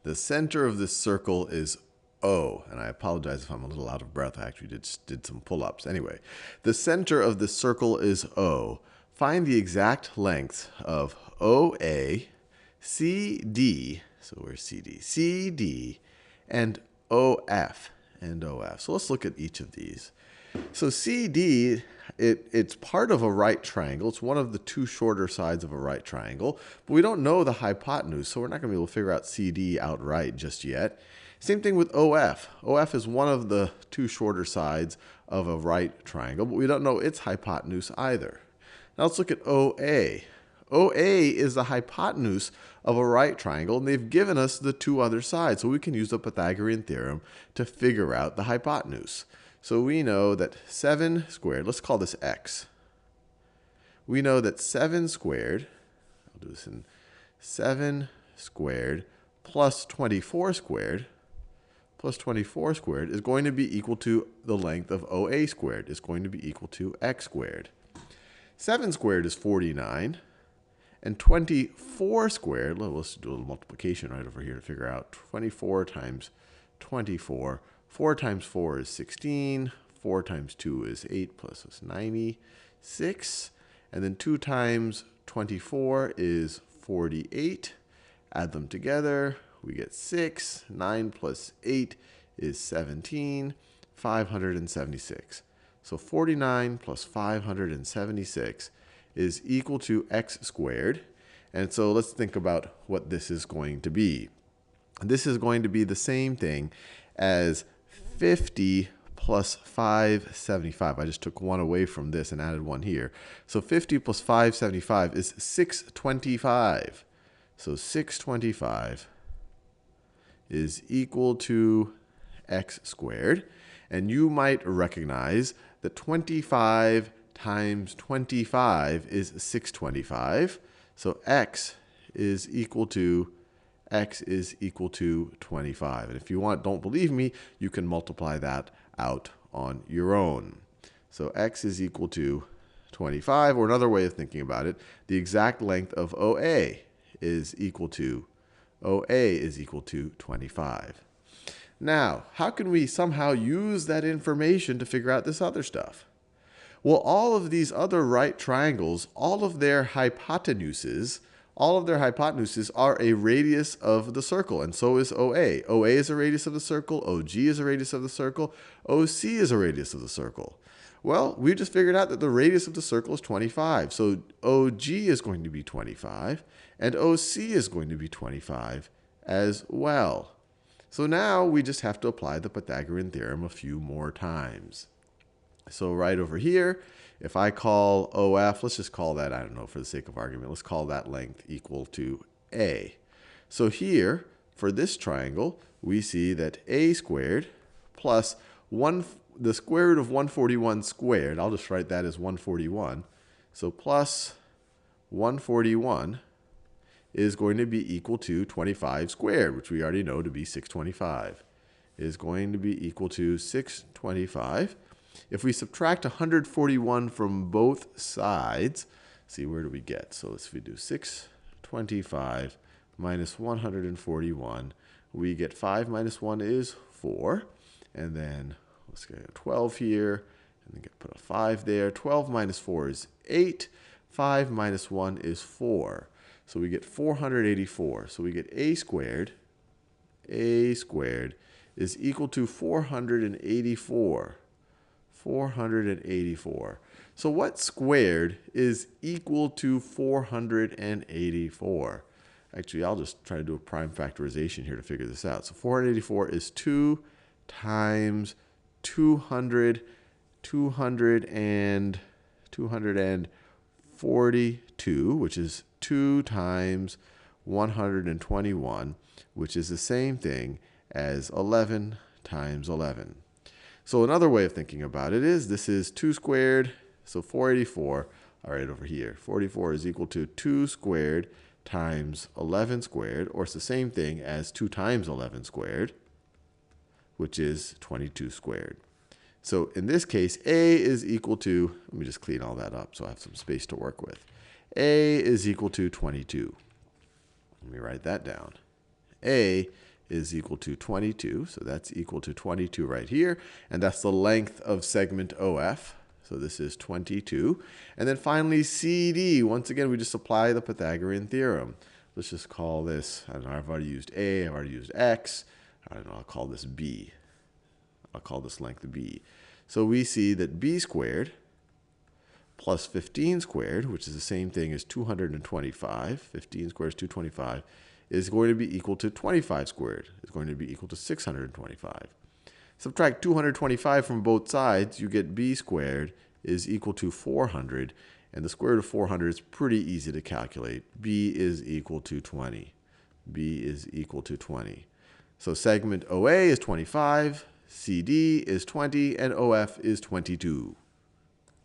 The center of this circle is O. And I apologize if I'm a little out of breath. I actually did some pull-ups. Anyway, the center of this circle is O. Find the exact length of OA, CD, so where's CD? CD, and OF. So let's look at each of these. So CD, it's part of a right triangle. It's one of the two shorter sides of a right triangle. But we don't know the hypotenuse, so we're not going to be able to figure out CD outright just yet. Same thing with OF. OF is one of the two shorter sides of a right triangle, but we don't know its hypotenuse either. Now let's look at OA. OA is the hypotenuse of a right triangle, and they've given us the two other sides. So we can use the Pythagorean theorem to figure out the hypotenuse. So we know that 7 squared, let's call this x. We know that 7 squared, I'll do this in 7 squared plus 24 squared is going to be equal to the length of OA squared. It's going to be equal to x squared. 7 squared is 49. And 24 squared, let's do a little multiplication right over here to figure out 24 times 24. 4 times 4 is 16. 4 times 2 is 8 plus is 96. And then 2 times 24 is 48. Add them together. We get 6. 9 plus 8 is 17. 576. So 49 plus 576 is equal to x squared. And so let's think about what this is going to be. This is going to be the same thing as 50 plus 575. I just took one away from this and added one here. So 50 plus 575 is 625. So 625 is equal to x squared. And you might recognize that 25 times 25 is 625. So x is equal to 25. And if you don't believe me, you can multiply that out on your own. So x is equal to 25, or another way of thinking about it, the exact length of OA is equal to 25. Now, how can we somehow use that information to figure out this other stuff? Well, all of these other right triangles, all of their hypotenuses are a radius of the circle, and so is OA. OA is a radius of the circle, OG is a radius of the circle, OC is a radius of the circle. Well, we just figured out that the radius of the circle is 25. So OG is going to be 25, and OC is going to be 25 as well. So now we just have to apply the Pythagorean theorem a few more times. So right over here, if I call OF, let's just call that, I don't know, for the sake of argument, let's call that length equal to A. So here, for this triangle, we see that A squared plus the square root of 141 squared, I'll just write that as 141. So plus 141 is going to be equal to 25 squared, which we already know to be 625. Is going to be equal to 625. If we subtract 141 from both sides, see, where do we get? So if we do 625 minus 141, we get 5 minus 1 is 4. And then let's get 12 here, and then put a 5 there. 12 minus 4 is 8. 5 minus 1 is 4. So we get 484. So we get A squared is equal to 484. 484. So what squared is equal to 484? Actually, I'll just try to do a prime factorization here to figure this out. So 484 is 2 times 242, which is 2 times 121, which is the same thing as 11 times 11. So another way of thinking about it is this is 2 squared, so 484, all right, over here. 484 is equal to 2 squared times 11 squared, or it's the same thing as 2 times 11 squared, which is 22 squared. So in this case, A is equal to, let me just clean all that up so I have some space to work with. A is equal to 22. Let me write that down. A is equal to 22. So that's equal to 22 right here. And that's the length of segment OF. So this is 22. And then finally, CD. Once again, we just apply the Pythagorean theorem. Let's just call this, I don't know, I've already used A, I've already used X. I don't know, I'll call this B. I'll call this length B. So we see that B squared plus 15 squared, which is the same thing as 225, 15 squared is 225, is going to be equal to 25 squared. It's going to be equal to 625. Subtract 225 from both sides, you get B squared is equal to 400. And the square root of 400 is pretty easy to calculate. B is equal to 20. B is equal to 20. So segment OA is 25, CD is 20, and OF is 22.